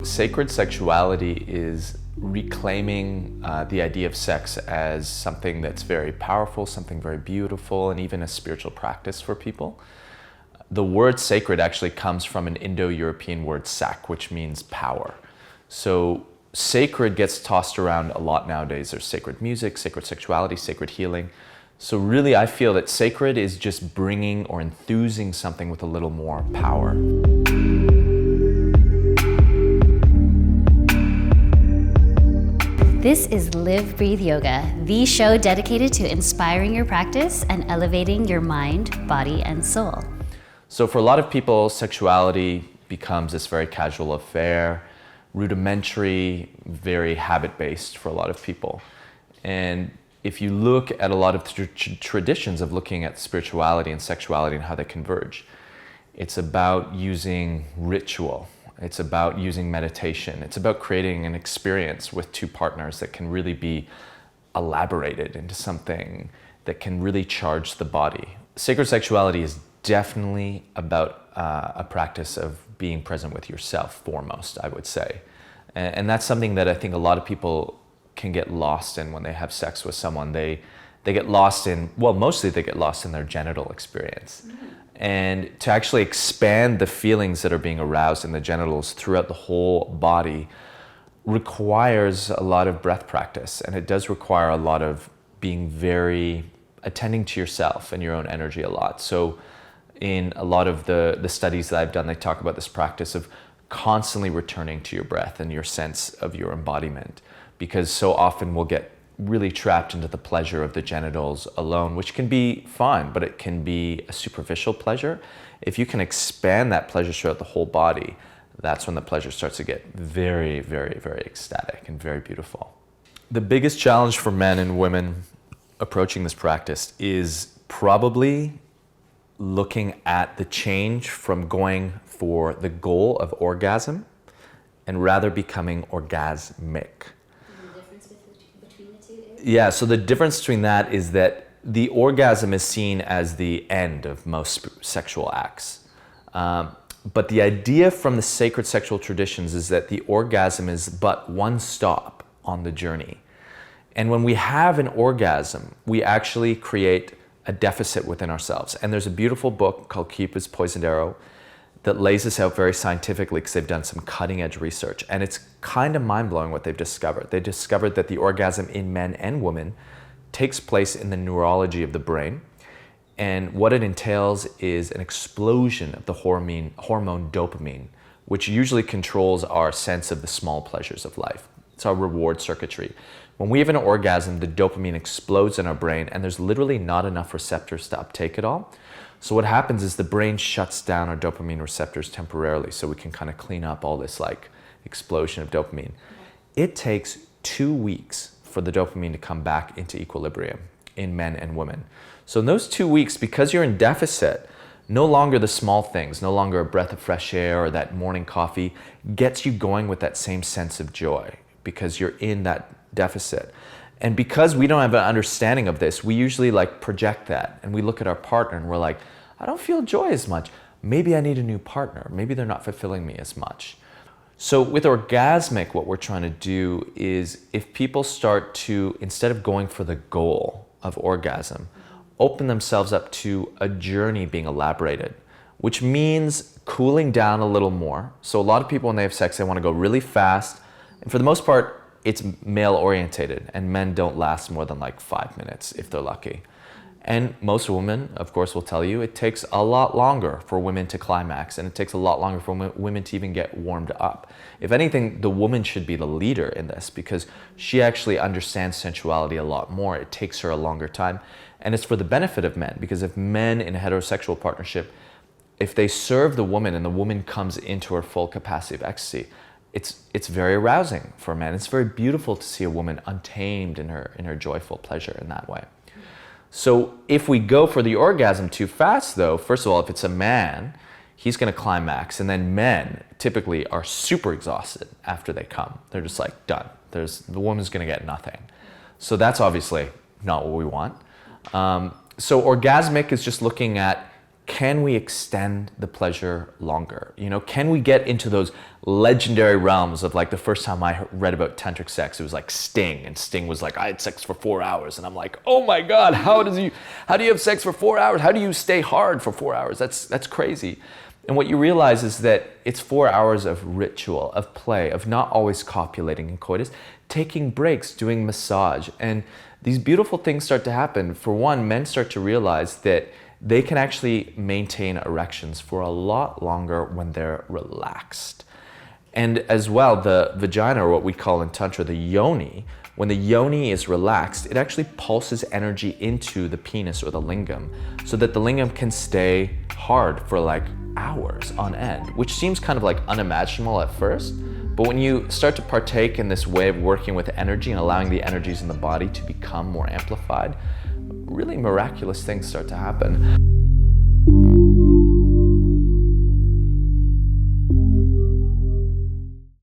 Sacred sexuality is reclaiming the idea of sex as something that's very powerful, something very beautiful, and even a spiritual practice for people. The word sacred actually comes from an Indo-European word sak, which means power. So sacred gets tossed around a lot nowadays. There's sacred music, sacred sexuality, sacred healing. So really, I feel that sacred is just bringing or enthusing something with a little more power. This is Live, Breathe Yoga, the show dedicated to inspiring your practice and elevating your mind, body, and soul. So for a lot of people, sexuality becomes this very casual affair, rudimentary, very habit-based for a lot of people. And if you look at a lot of traditions of looking at spirituality and sexuality and how they converge, it's about using ritual. It's about using meditation. It's about creating an experience with two partners that can really be elaborated into something that can really charge the body. Sacred sexuality is definitely about a practice of being present with yourself foremost, I would say. And that's something that I think a lot of people can get lost in when they have sex with someone. They get lost in, well, mostly they get lost in their genital experience. And to actually expand the feelings that are being aroused in the genitals throughout the whole body requires a lot of breath practice. And it does require a lot of being very attending to yourself and your own energy a lot. So in a lot of the studies that I've done, they talk about this practice of constantly returning to your breath and your sense of your embodiment. Because so often we'll get really trapped into the pleasure of the genitals alone, which can be fun, but it can be a superficial pleasure. If you can expand that pleasure throughout the whole body, that's when the pleasure starts to get very, very, very ecstatic and very beautiful. The biggest challenge for men and women approaching this practice is probably looking at the change from going for the goal of orgasm and rather becoming orgasmic. Yeah, so the difference between that is that the orgasm is seen as the end of most sexual acts. But the idea from the sacred sexual traditions is that the orgasm is but one stop on the journey. And when we have an orgasm, we actually create a deficit within ourselves. And there's a beautiful book called Cupid's Poisoned Arrow that lays this out very scientifically because they've done some cutting edge research. And it's kind of mind-blowing what they've discovered. They discovered that the orgasm in men and women takes place in the neurology of the brain. And what it entails is an explosion of the hormone dopamine, which usually controls our sense of the small pleasures of life. It's our reward circuitry. When we have an orgasm, the dopamine explodes in our brain and there's literally not enough receptors to uptake it all. So what happens is the brain shuts down our dopamine receptors temporarily so we can kind of clean up all this like explosion of dopamine. It takes 2 weeks for the dopamine to come back into equilibrium in men and women. So in those 2 weeks, because you're in deficit, no longer the small things, no longer a breath of fresh air or that morning coffee gets you going with that same sense of joy because you're in that deficit. And because we don't have an understanding of this, we usually like project that and we look at our partner and we're like, I don't feel joy as much. Maybe I need a new partner. Maybe they're not fulfilling me as much. So with orgasmic, what we're trying to do is if people start to, instead of going for the goal of orgasm, open themselves up to a journey being elaborated, which means cooling down a little more. So a lot of people when they have sex, they want to go really fast. And for the most part, it's male orientated and men don't last more than like 5 minutes if they're lucky. And most women, of course, will tell you it takes a lot longer for women to climax and it takes a lot longer for women to even get warmed up. If anything, the woman should be the leader in this because she actually understands sensuality a lot more. It takes her a longer time and it's for the benefit of men because if men in a heterosexual partnership, if they serve the woman and the woman comes into her full capacity of ecstasy, it's very arousing for men. It's very beautiful to see a woman untamed in her joyful pleasure in that way. So if we go for the orgasm too fast though, first of all, if it's a man, he's gonna climax and then men typically are super exhausted after they come. They're just like done. The woman's gonna get nothing. So that's obviously not what we want. So orgasmic is just looking at can we extend the pleasure longer? You know, can we get into those legendary realms of like the first time I read about tantric sex, it was like Sting, and Sting was like, I had sex for 4 hours, and I'm like, oh my God, how do you have sex for 4 hours? How do you stay hard for 4 hours? That's crazy. And what you realize is that it's 4 hours of ritual, of play, of not always copulating in coitus, taking breaks, doing massage, and these beautiful things start to happen. For one, men start to realize that they can actually maintain erections for a lot longer when they're relaxed. And as well, the vagina, or what we call in Tantra, the yoni, when the yoni is relaxed, it actually pulses energy into the penis or the lingam so that the lingam can stay hard for like hours on end, which seems kind of like unimaginable at first. But when you start to partake in this way of working with energy and allowing the energies in the body to become more amplified, really miraculous things start to happen.